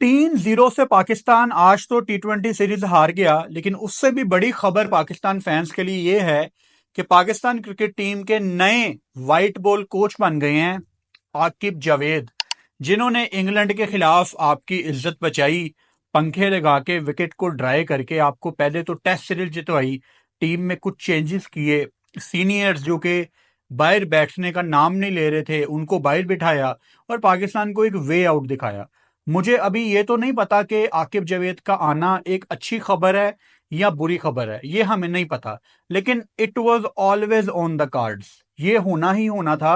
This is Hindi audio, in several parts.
3-0 से पाकिस्तान आज तो टी20 सीरीज हार गया, लेकिन उससे भी बड़ी खबर पाकिस्तान फैंस के लिए यह है कि पाकिस्तान क्रिकेट टीम के नए व्हाइट बॉल कोच बन गए हैं आकिब जावेद, जिन्होंने इंग्लैंड के खिलाफ आपकी इज्जत बचाई, पंखे लगा के विकेट को ड्राई करके आपको पहले तो टेस्ट सीरीज जितवाई, टीम में कुछ चेंजेस किए, सीनियर्स जो कि बाहर बैठने का नाम नहीं ले रहे थे उनको बाहर बिठाया और पाकिस्तान को एक वे आउट दिखाया। मुझे अभी ये तो नहीं पता कि आकिब जावेद का आना एक अच्छी खबर है या बुरी खबर है, ये हमें नहीं पता, लेकिन it was always on the cards, ये होना ही होना था।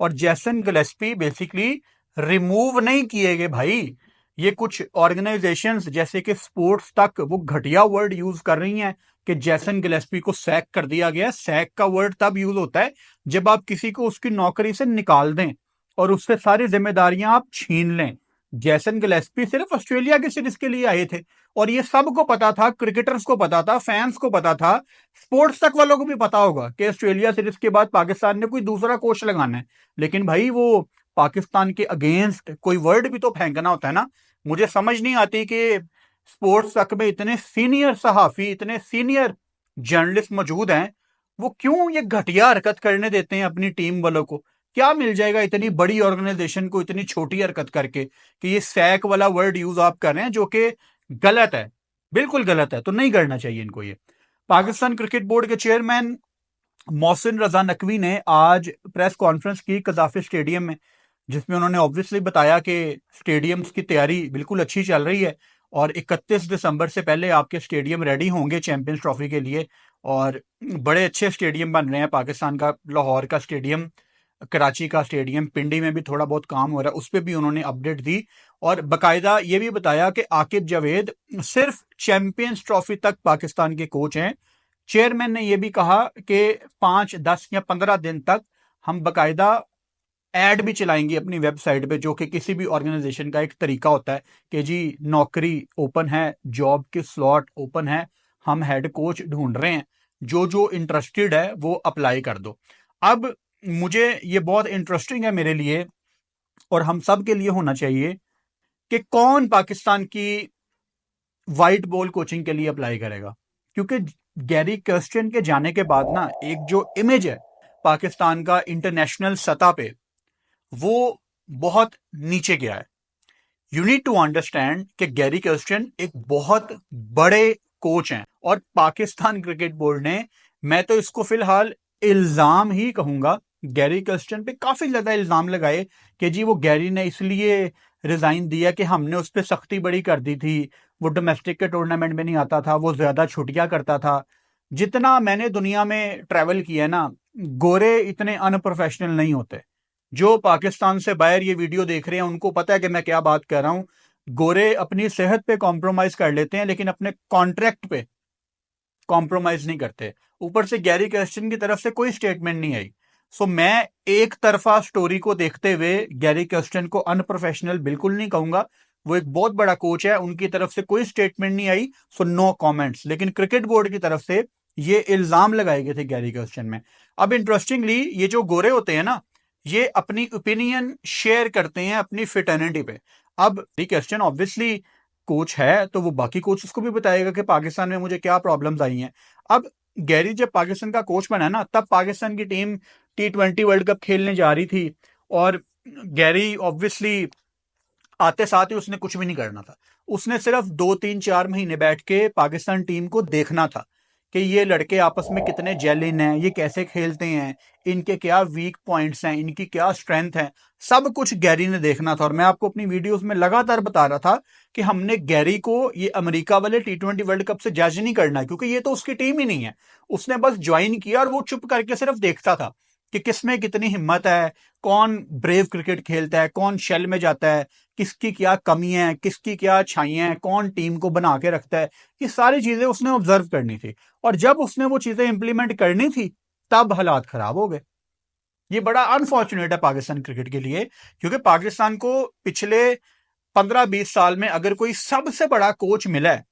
और जैसन गिलेस्पी बेसिकली रिमूव नहीं किए गए भाई। ये कुछ ऑर्गेनाइजेशंस जैसे कि स्पोर्ट्स तक वो घटिया वर्ड यूज कर रही हैं कि जैसन गिलेस्पी को सैक कर दिया गया। सैक का वर्ड तब यूज होता है जब आप किसी को उसकी नौकरी से निकाल दें और उससे सारी जिम्मेदारियां आप छीन लें। जैसन गिलेस्पी सिर्फ ऑस्ट्रेलिया की सीरीज के लिए आए थे और ये सबको पता था, क्रिकेटर्स को पता था, फैंस को पता था, स्पोर्ट्स तक वालों को भी पता होगा कि ऑस्ट्रेलिया सीरीज के बाद पाकिस्तान ने कोई दूसरा कोच लगाना है। लेकिन भाई वो पाकिस्तान के अगेंस्ट कोई वर्ड भी तो फेंकना होता है ना। मुझे समझ नहीं आती कि स्पोर्ट्स तक में इतने सीनियर सहाफी, इतने सीनियर जर्नलिस्ट मौजूद हैं, वो क्यों ये घटिया हरकत करने देते हैं अपनी टीम वालों को। क्या मिल जाएगा इतनी बड़ी ऑर्गेनाइजेशन को इतनी छोटी हरकत करके कि ये सैक वाला वर्ड यूज आप कर रहे हैं जो कि गलत है, बिल्कुल गलत है, तो नहीं करना चाहिए इनको। ये पाकिस्तान क्रिकेट बोर्ड के चेयरमैन मोहसिन रजा नकवी ने आज प्रेस कॉन्फ्रेंस की कजाफी स्टेडियम में, जिसमें उन्होंने ऑब्वियसली बताया कि स्टेडियम्स की तैयारी बिल्कुल अच्छी चल रही है और 31 दिसंबर से पहले आपके स्टेडियम रेडी होंगे चैंपियंस ट्रॉफी के लिए। और बड़े अच्छे स्टेडियम बन रहे हैं पाकिस्तान का, लाहौर का स्टेडियम, कराची का स्टेडियम, पिंडी में भी थोड़ा बहुत काम हो रहा है, उस पर भी उन्होंने अपडेट दी और बाकायदा ये भी बताया कि आकिब जावेद सिर्फ चैंपियंस ट्रॉफी तक पाकिस्तान के कोच हैं। चेयरमैन ने यह भी कहा कि 5, 10 या 15 दिन तक हम बाकायदा एड भी चलाएंगे अपनी वेबसाइट पे, जो कि किसी भी ऑर्गेनाइजेशन का एक तरीका होता है कि जी नौकरी ओपन है, जॉब के स्लॉट ओपन है, हम हेड कोच ढूंढ रहे हैं, जो जो इंटरेस्टेड है वो अप्लाई कर दो। अब मुझे ये बहुत इंटरेस्टिंग है मेरे लिए और हम सब के लिए होना चाहिए कि कौन पाकिस्तान की व्हाइट बॉल कोचिंग के लिए अप्लाई करेगा, क्योंकि गैरी कर्स्टियन के जाने के बाद ना एक जो इमेज है पाकिस्तान का इंटरनेशनल सतह पे, वो बहुत नीचे गया है। यू नीड टू अंडरस्टैंड कि गैरी कर्स्टियन एक बहुत बड़े कोच हैं और पाकिस्तान क्रिकेट बोर्ड ने, मैं तो इसको फिलहाल इल्जाम ही कहूंगा, गैरी कर्स्टियन पे काफी ज्यादा इल्जाम लगाए कि जी वो गैरी ने इसलिए रिजाइन दिया कि हमने उस पर सख्ती बड़ी कर दी थी, वो डोमेस्टिक के टूर्नामेंट में नहीं आता था, वो ज्यादा छुट्टियां करता था। जितना मैंने दुनिया में ट्रैवल किया ना, गोरे इतने अनप्रोफेशनल नहीं होते। जो पाकिस्तान से बाहर ये वीडियो देख रहे हैं उनको पता है कि मैं क्या बात कर रहा हूं। गोरे अपनी सेहत पे कॉम्प्रोमाइज कर लेते हैं लेकिन अपने कॉन्ट्रैक्ट पे कॉम्प्रोमाइज नहीं करते। ऊपर से गैरी कर्स्टियन की तरफ से कोई स्टेटमेंट नहीं आई। सो मैं एक तरफा स्टोरी को देखते हुए गैरी कर्स्टियन को अनप्रोफेशनल बिल्कुल नहीं कहूंगा। वो एक बहुत बड़ा कोच है, उनकी तरफ से कोई स्टेटमेंट नहीं आई, सो नो कमेंट्स। लेकिन क्रिकेट बोर्ड की तरफ से ये इल्जाम लगाए गए थे गैरी कर्स्टियन में। अब इंटरेस्टिंगली ये जो गोरे होते हैं ना, ये अपनी ओपिनियन शेयर करते हैं अपनी फिटर्निटी पे। अब गैरी कर्स्टियन ऑब्वियसली कोच है तो वो बाकी कोचेस को भी बताएगा कि पाकिस्तान में मुझे क्या प्रॉब्लम्स आई हैं। अब गैरी जब पाकिस्तान का कोच बना ना, तब पाकिस्तान की टीम टी20 वर्ल्ड कप खेलने जा रही थी और गैरी ऑब्वियसली आते साथ ही उसने कुछ भी नहीं करना था। उसने सिर्फ 2, 3, 4 महीने बैठ के पाकिस्तान टीम को देखना था कि ये लड़के आपस में कितने जेलिन हैं, ये कैसे खेलते हैं, इनके क्या वीक पॉइंट्स हैं, इनकी क्या स्ट्रेंथ है, सब कुछ गैरी ने देखना था। और मैं आपको अपनी वीडियोस में लगातार बता रहा था कि हमने गैरी को ये अमेरिका वाले टी20 वर्ल्ड कप से जज नहीं करना, क्योंकि ये तो उसकी टीम ही नहीं है। उसने बस ज्वाइन किया और वो चुप करके सिर्फ देखता था कि किसमें कितनी हिम्मत है, कौन ब्रेव क्रिकेट खेलता है, कौन शेल में जाता है, किसकी क्या कमियां हैं, किसकी क्या अच्छाइयां हैं, कौन टीम को बना के रखता है। ये सारी चीजें उसने ऑब्जर्व करनी थी और जब उसने वो चीजें इंप्लीमेंट करनी थी तब हालात खराब हो गए। ये बड़ा अनफॉर्चुनेट है पाकिस्तान क्रिकेट के लिए, क्योंकि पाकिस्तान को पिछले 15-20 साल में अगर कोई सबसे बड़ा कोच मिला है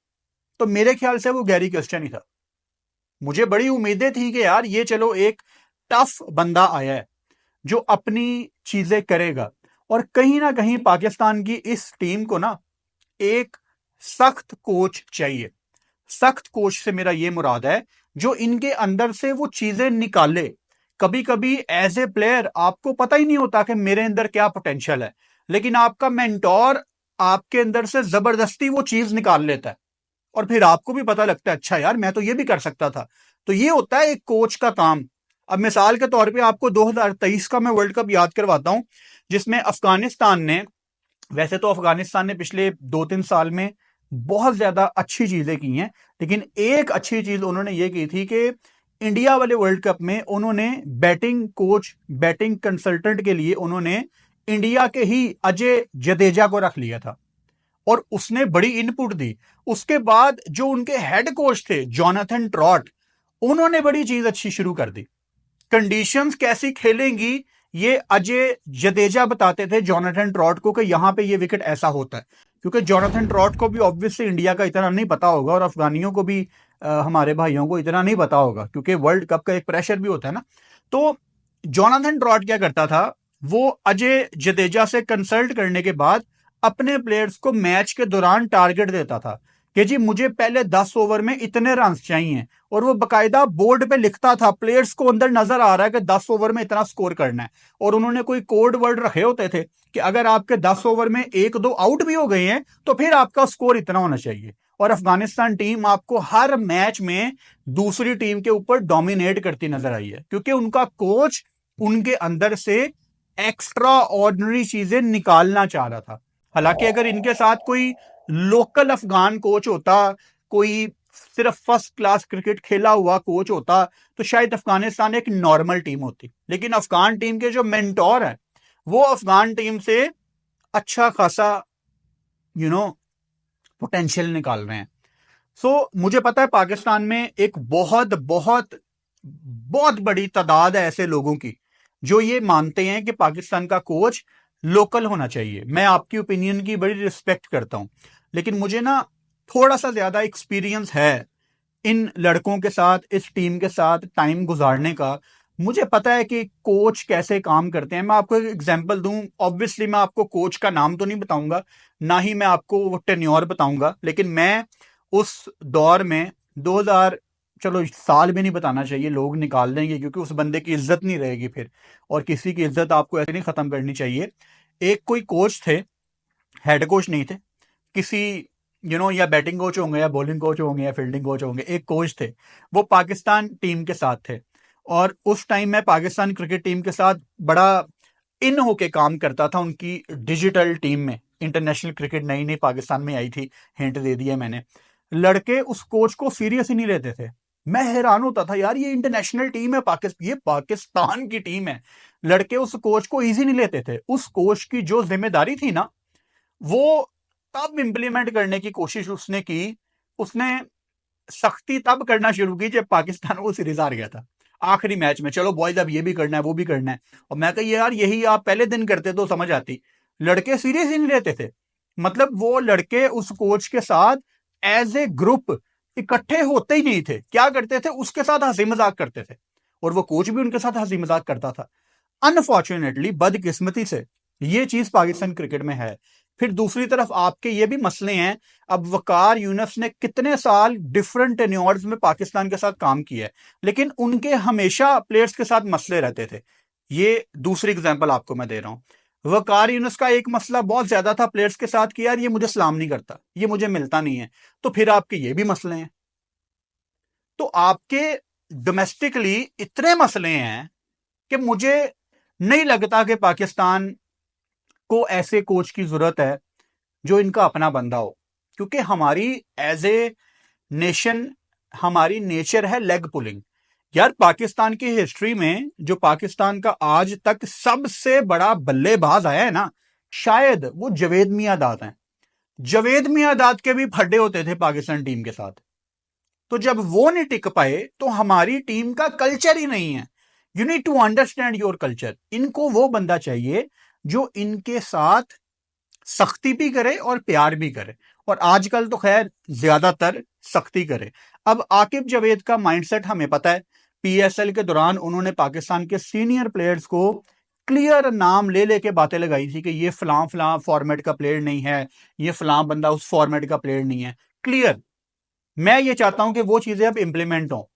तो मेरे ख्याल से वो गैरी कर्स्टियन ही था। मुझे बड़ी उम्मीदें थी कि यार ये चलो एक टफ बंदा आया है जो अपनी चीजें करेगा। और कहीं ना कहीं पाकिस्तान की इस टीम को ना एक सख्त कोच चाहिए। सख्त कोच से मेरा ये मुराद है जो इनके अंदर से वो चीजें निकाले। कभी कभी एज ए प्लेयर आपको पता ही नहीं होता कि मेरे अंदर क्या पोटेंशियल है, लेकिन आपका मेंटोर आपके अंदर से जबरदस्ती वो चीज निकाल लेता है और फिर आपको भी पता लगता है अच्छा यार मैं तो ये भी कर सकता था। तो ये होता है एक कोच का काम। अब मिसाल के तौर पे आपको 2023 का मैं वर्ल्ड कप याद करवाता हूं, जिसमें अफगानिस्तान ने, वैसे तो अफगानिस्तान ने पिछले 2-3 साल में बहुत ज्यादा अच्छी चीजें की हैं, लेकिन एक अच्छी चीज उन्होंने ये की थी कि इंडिया वाले वर्ल्ड कप में उन्होंने बैटिंग कोच, बैटिंग कंसल्टेंट के लिए उन्होंने इंडिया के ही अजय जडेजा को रख लिया था और उसने बड़ी इनपुट दी। उसके बाद जो उनके हेड कोच थे जोनाथन ट्रॉट, उन्होंने बड़ी चीज अच्छी शुरू कर दी। कंडीशंस कैसी खेलेंगी ये अजय जडेजा बताते थे जोनाथन ट्रॉट को कि यहां पे ये विकेट ऐसा होता है, क्योंकि जोनाथन ट्रॉट को भी ऑब्वियसली इंडिया का इतना नहीं पता होगा और अफगानियों को भी हमारे भाइयों को इतना नहीं पता होगा, क्योंकि वर्ल्ड कप का एक प्रेशर भी होता है ना। तो जोनाथन ट्रॉट क्या करता था, वो अजय जडेजा से कंसल्ट करने के बाद अपने प्लेयर्स को मैच के दौरान टारगेट देता था कि जी मुझे पहले 10 ओवर में इतने रन चाहिए, और वो बकायदा बोर्ड पे लिखता था, प्लेयर्स को अंदर नजर आ रहा है कि 10 ओवर में इतना स्कोर करना है। और उन्होंने कोई कोड वर्ड रखे होते थे कि अगर आपके 10 ओवर में 1-2 आउट भी हो गए हैं तो फिर आपका स्कोर इतना होना चाहिए। और अफगानिस्तान टीम आपको हर मैच में दूसरी टीम के ऊपर डोमिनेट करती नजर आई है, क्योंकि उनका कोच उनके अंदर से एक्स्ट्रा ऑर्डिनरी चीजें निकालना चाह रहा था। हालांकि अगर इनके साथ कोई लोकल अफगान कोच होता, कोई सिर्फ फर्स्ट क्लास क्रिकेट खेला हुआ कोच होता, तो शायद अफगानिस्तान एक नॉर्मल टीम होती। लेकिन अफगान टीम के जो मेंटोर है वो अफगान टीम से अच्छा खासा पोटेंशियल निकाल रहे हैं। मुझे पता है पाकिस्तान में एक बहुत बहुत बहुत बड़ी तादाद है ऐसे लोगों की जो ये मानते हैं कि पाकिस्तान का कोच लोकल होना चाहिए। मैं आपकी ओपिनियन की बड़ी रिस्पेक्ट करता हूं, लेकिन मुझे ना थोड़ा सा ज्यादा एक्सपीरियंस है इन लड़कों के साथ, इस टीम के साथ टाइम गुजारने का। मुझे पता है कि कोच कैसे काम करते हैं। मैं आपको एक एग्जांपल दूं, ऑब्वियसली मैं आपको कोच का नाम तो नहीं बताऊंगा, ना ही मैं आपको वो टेन्योर बताऊंगा, लेकिन मैं उस दौर में 2000, चलो साल भी नहीं बताना चाहिए, लोग निकाल देंगे क्योंकि उस बंदे की इज्जत नहीं रहेगी फिर, और किसी की इज्जत आपको ऐसे नहीं खत्म करनी चाहिए। एक कोई कोच थे, हेड कोच नहीं थे, किसी या बैटिंग कोच होंगे या बॉलिंग कोच होंगे या फील्डिंग कोच होंगे, एक कोच थे, वो पाकिस्तान टीम के साथ थे। और उस टाइम मैं पाकिस्तान क्रिकेट टीम के साथ बड़ा इन होके काम करता था उनकी डिजिटल टीम में। इंटरनेशनल क्रिकेट नई नई पाकिस्तान में आई थी, हिंट दे दिया मैंने। लड़के उस कोच को सीरियस ही नहीं लेते थे। मैं हैरान होता था यार, ये इंटरनेशनल टीम है, ये पाकिस्तान की टीम है। लड़के उस कोच को इजी नहीं लेते थे। उस कोच की जो जिम्मेदारी थी ना, वो तब इंप्लीमेंट करने की कोशिश उसने की। उसने सख्ती तब करना शुरू की जब पाकिस्तान वो सीरीज हार गया था आखिरी मैच में। चलो बॉयज अब ये भी करना है वो भी करना है, और मैं कही यार यही आप पहले दिन करते तो समझ आती। लड़के सीरियस ही नहीं लेते थे। मतलब वो लड़के उस कोच के साथ एज ए ग्रुप इकट्ठे होते ही नहीं थे। क्या करते थे, उसके साथ हंसी मजाक करते थे, और वो कोच भी उनके साथ हंसी मजाक करता था। अनफॉर्चुनेटली, बदकिस्मती से ये चीज पाकिस्तान क्रिकेट में है। फिर दूसरी तरफ आपके ये भी मसले हैं। अब वकार यूनुस ने कितने साल डिफरेंट टेन्योर्स में पाकिस्तान के साथ काम किया है, लेकिन उनके हमेशा प्लेयर्स के साथ मसले रहते थे। ये दूसरी एग्जांपल आपको मैं दे रहा हूं। वकार यूनुस का एक मसला बहुत ज्यादा था प्लेयर्स के साथ कि यार ये मुझे सलाम नहीं करता, ये मुझे मिलता नहीं है। तो फिर आपके ये भी मसले हैं। तो आपके डोमेस्टिकली इतने मसले हैं कि मुझे नहीं लगता कि पाकिस्तान को ऐसे कोच की जरूरत है जो इनका अपना बंदा हो, क्योंकि हमारी एज ए नेशन, हमारी नेचर है लेग पुलिंग। यार पाकिस्तान की हिस्ट्री में जो पाकिस्तान का आज तक सबसे बड़ा बल्लेबाज आया है ना, शायद वो जावेद मियांदाद हैं। जावेद मियांदाद के भी फड्डे होते थे पाकिस्तान टीम के साथ। तो जब वो नहीं टिक पाए तो हमारी टीम का कल्चर ही नहीं है। You need to understand your culture. इनको वो बंदा चाहिए जो इनके साथ सख्ती भी करे और प्यार भी करे, और आजकल तो खैर ज्यादातर सख्ती करे। अब आकिब जावेद का माइंडसेट हमें पता है। पीएसएल के दौरान उन्होंने पाकिस्तान के सीनियर प्लेयर्स को क्लियर नाम ले लेके बातें लगाई थी कि ये फलां फलां फॉर्मेट का प्लेयर नहीं है, ये फलां बंदा उस फॉर्मेट का प्लेयर नहीं है। क्लियर। मैं ये चाहता हूं कि वो चीजें अब इंप्लीमेंट हो।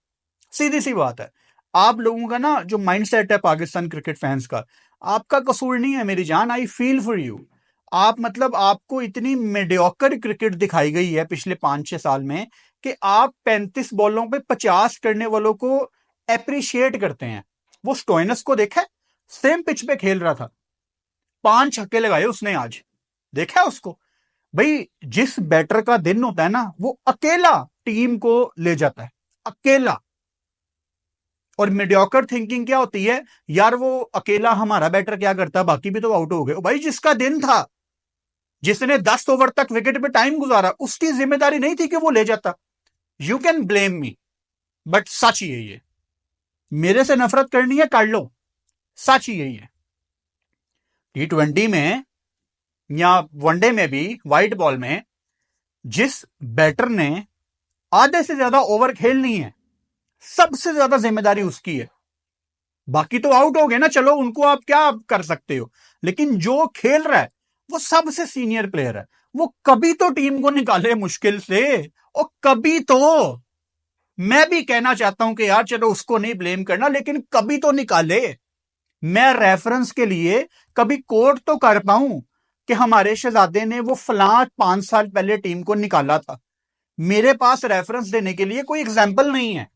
सीधी सी बात है। आप लोगों का ना जो माइंडसेट है पाकिस्तान क्रिकेट फैंस का, आपका कसूर नहीं है मेरी जान, आई फील फॉर यू। आप मतलब आपको इतनी मीडियोकर क्रिकेट दिखाई गई है पिछले 5-6 साल में कि आप 35 बॉलों पे 50 करने वालों को एप्रिशिएट करते हैं। वो स्टोइनस को देखा है, सेम पिच पे खेल रहा था, 5 छक्के लगाए उसने आज, देखा है उसको। भाई जिस बैटर का दिन होता है ना, वो अकेला टीम को ले जाता है, अकेला। और मीडियोकर थिंकिंग क्या होती है, यार वो अकेला हमारा बैटर क्या करता, बाकी भी तो आउट हो गए। भाई जिसका दिन था, जिसने 10 ओवर तक विकेट पे टाइम गुजारा, उसकी जिम्मेदारी नहीं थी कि वो ले जाता। You can blame me, but सच यही है। मेरे से नफरत करनी है कर लो, सच यही है। T20 में या वनडे में भी व्हाइट बॉल में जिस बैटर ने आधे से ज्यादा ओवर खेलनी है, सबसे ज्यादा जिम्मेदारी उसकी है। बाकी तो आउट हो गए ना, चलो उनको आप क्या कर सकते हो, लेकिन जो खेल रहा है वो सबसे सीनियर प्लेयर है। वो कभी तो टीम को निकाले मुश्किल से, और कभी तो, मैं भी कहना चाहता हूं कि यार चलो उसको नहीं ब्लेम करना, लेकिन कभी तो निकाले। मैं रेफरेंस के लिए कभी कोट तो कर पाऊं कि हमारे शहजादे ने वो फलां 5 साल पहले टीम को निकाला था। मेरे पास रेफरेंस देने के लिए कोई एग्जाम्पल नहीं है।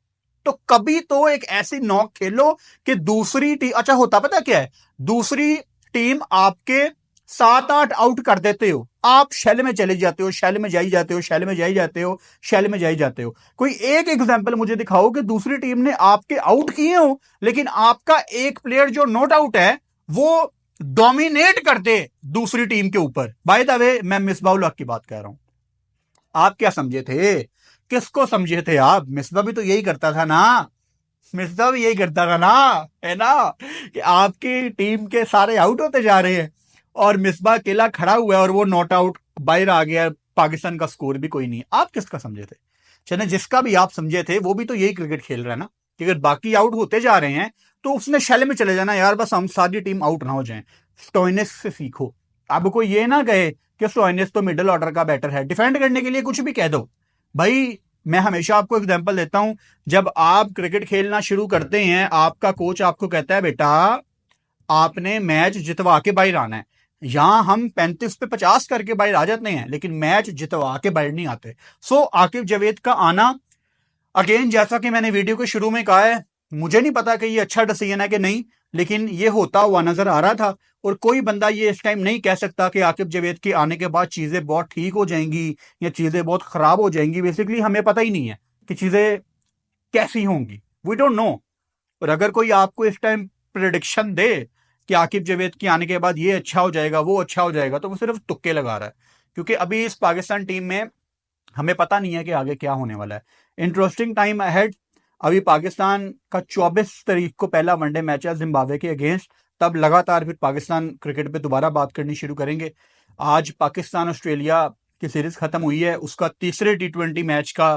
तो कभी तो एक ऐसी नॉक खेलो कि दूसरी टीम, अच्छा होता पता क्या है, दूसरी टीम आपके 7-8 आउट कर देते हो, आप शेल में चले जाते हो, शेल में जाई जाते हो, शेल में जाई जाते हो, शेल में जाई जाते हो। कोई एक एग्जांपल मुझे दिखाओ कि दूसरी टीम ने आपके आउट किए हो, लेकिन आपका एक प्लेयर जो नॉट आउट है वो डोमिनेट कर दे दूसरी टीम के ऊपर। बाय द वे, मैं मिसबाउल हक की बात कह रहा हूं। आप क्या समझे थे, किसको समझे थे आप? मिसबा भी तो यही करता था ना, मिसबा भी यही करता था ना, है ना, कि आपकी टीम के सारे आउट होते जा रहे हैं और मिसबा अकेला खड़ा हुआ है और वो नॉट आउट बाहर आ गया, पाकिस्तान का स्कोर भी कोई नहीं। आप किसका समझे थे? चले जिसका भी आप समझे थे, वो भी तो यही क्रिकेट खेल रहा है ना, कि अगर बाकी आउट होते जा रहे हैं तो उसने शेल में चले जाना, यार बस हम सारी टीम आउट ना हो जाए। स्टोइनिस से सीखो। अब कोई ये ना कहे कि स्टोइनिस तो मिडिल ऑर्डर का बैटर है, डिफेंड करने के लिए कुछ भी कह दो। भाई मैं हमेशा आपको एग्जांपल देता हूं, जब आप क्रिकेट खेलना शुरू करते हैं, आपका कोच आपको कहता है बेटा आपने मैच जितवा के बाहर आना है। यहां हम 35 पे 50 करके बाहर आ जाते हैं, लेकिन मैच जितवा के बाहर नहीं आते। सो आकिब जावेद का आना, अगेन जैसा कि मैंने वीडियो के शुरू में कहा है, मुझे नहीं पता कि ये अच्छा डिसीजन है कि नहीं, लेकिन ये होता हुआ नजर आ रहा था। और कोई बंदा ये इस टाइम नहीं कह सकता कि आकिब जावेद के आने के बाद चीजें बहुत ठीक हो जाएंगी या चीजें बहुत खराब हो जाएंगी। बेसिकली हमें पता ही नहीं है कि चीजें कैसी होंगी, वी डोंट नो। और अगर कोई आपको इस टाइम प्रिडिक्शन दे कि आकिब जावेद के आने के बाद ये अच्छा हो जाएगा, वो अच्छा हो जाएगा, तो वो सिर्फ तुक्के लगा रहा है। क्योंकि अभी इस पाकिस्तान टीम में हमें पता नहीं है कि आगे क्या होने वाला है। Interesting time ahead. अभी पाकिस्तान का 24 तारीख को पहला वनडे मैच है जिम्बाब्वे के अगेंस्ट, तब लगातार फिर पाकिस्तान क्रिकेट पे दोबारा बात करनी शुरू करेंगे। आज पाकिस्तान ऑस्ट्रेलिया की सीरीज खत्म हुई है, उसका तीसरे T20 मैच का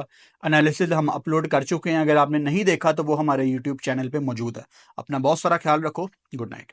एनालिसिस हम अपलोड कर चुके हैं। अगर आपने नहीं देखा तो वो हमारे यूट्यूब चैनल पे मौजूद है। अपना बहुत सारा ख्याल रखो। Good night.